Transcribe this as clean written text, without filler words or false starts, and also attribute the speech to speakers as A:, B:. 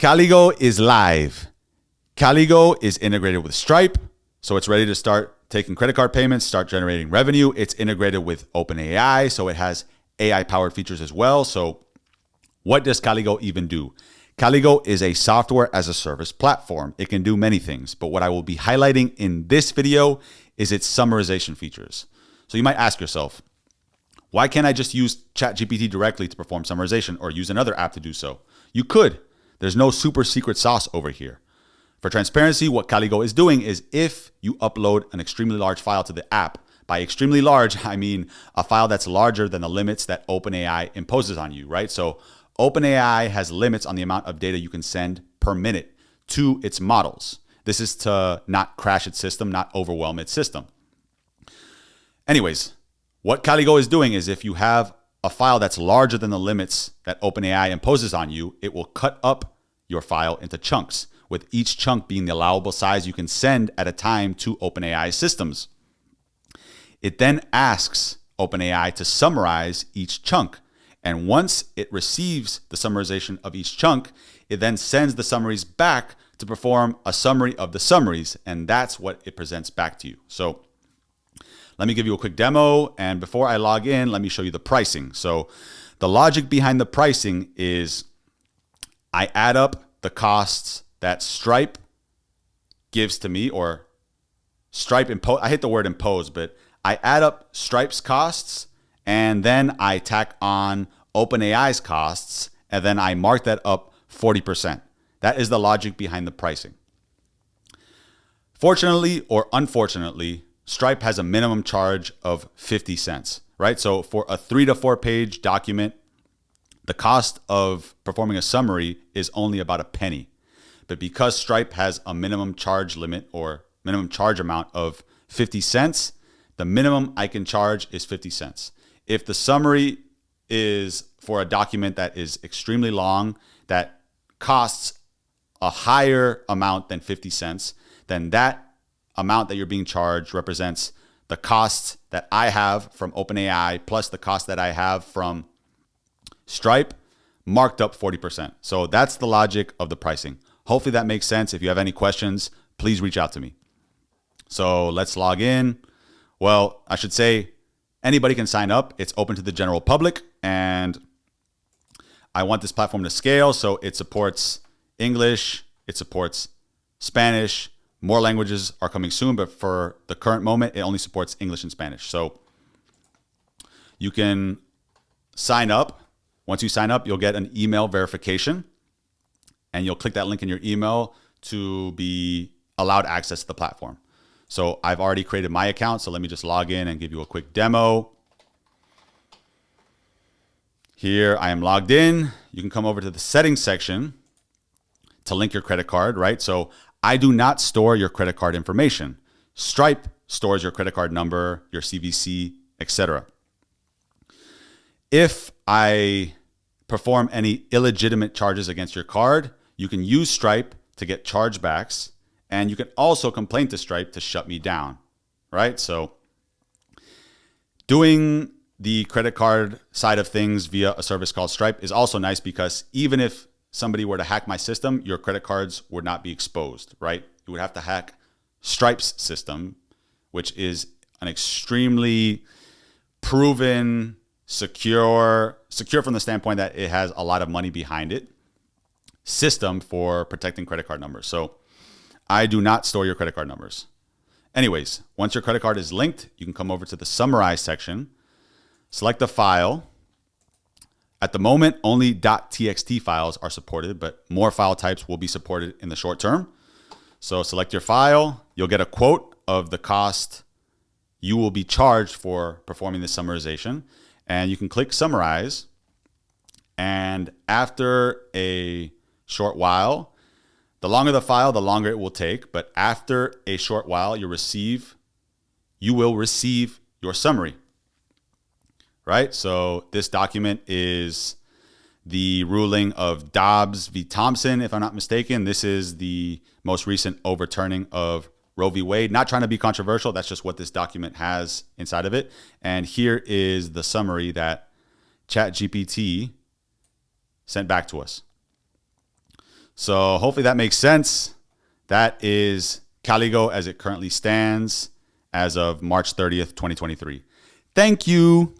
A: Kalygo is live. Kalygo is integrated with Stripe, so it's ready to start taking credit card payments, start generating revenue. It's integrated with OpenAI, so it has AI-powered features as well. So what does Kalygo even do? Kalygo is a software as a service platform. It can do many things, but what I will be highlighting in this video is its summarization features. So you might ask yourself, why can't I just use ChatGPT directly to perform summarization or use another app to do so? You could. There's no super secret sauce over here. For transparency, what Kalygo is doing is if you upload an extremely large file to the app, by extremely large, I mean a file that's larger than the limits that OpenAI imposes on you, right? So OpenAI has limits on the amount of data you can send per minute to its models. This is to not crash its system, not overwhelm its system. Anyways, what Kalygo is doing is if you have a file that's larger than the limits that OpenAI imposes on you, it will cut up your file into chunks, with each chunk being the allowable size you can send at a time to OpenAI systems. It then asks OpenAI to summarize each chunk. And once it receives the summarization of each chunk, it then sends the summaries back to perform a summary of the summaries. And that's what it presents back to you. So let me give you a quick demo. And before I log in, let me show you the pricing. So the logic behind the pricing is I add up the costs that Stripe gives to me, or Stripe impose. I hate the word impose, but I add up Stripe's costs and then I tack on OpenAI's costs and then I mark that up 40%. That is the logic behind the pricing. Fortunately or unfortunately, Stripe has a minimum charge of 50 cents, right? So for a 3 to 4 page document, the cost of performing a summary is only about a penny. But because Stripe has a minimum charge limit or minimum charge amount of 50 cents, the minimum I can charge is 50 cents. If the summary is for a document that is extremely long, that costs a higher amount than 50 cents, then that amount that you're being charged represents the costs that I have from OpenAI plus the cost that I have from Stripe marked up 40%. So that's the logic of the pricing. Hopefully that makes sense. If you have any questions, please reach out to me. So let's log in. Well, I should say anybody can sign up. It's open to the general public, and I want this platform to scale. So it supports English, it supports Spanish. More languages are coming soon, but for the current moment, it only supports English and Spanish. So you can sign up. Once you sign up, you'll get an email verification, and you'll click that link in your email to be allowed access to the platform. So I've already created my account, so let me just log in and give you a quick demo. Here I am logged in. You can come over to the settings section to link your credit card, right? So I do not store your credit card information. Stripe stores your credit card number, your CVC, etc. If I perform any illegitimate charges against your card, you can use Stripe to get chargebacks, and you can also complain to Stripe to shut me down, right? So doing the credit card side of things via a service called Stripe is also nice because even if somebody were to hack my system, your credit cards would not be exposed, right? You would have to hack Stripe's system, which is an extremely proven, secure from the standpoint that it has a lot of money behind it, system for protecting credit card numbers. So I do not store your credit card numbers. Anyways, once your credit card is linked, you can come over to the summarize section, select the file. At the moment, only .txt files are supported, but more file types will be supported in the short term. So select your file. You'll get a quote of the cost you will be charged for performing the summarization. And you can click summarize. And after a short while, the longer the file, the longer it will take. But after a short while, you will receive your summary. Right? So this document is the ruling of Dobbs v. Thompson, if I'm not mistaken. This is the most recent overturning of Roe v. Wade. Not trying to be controversial. That's just what this document has inside of it. And here is the summary that ChatGPT sent back to us. So hopefully that makes sense. That is Kalygo as it currently stands as of March 30th, 2023. Thank you.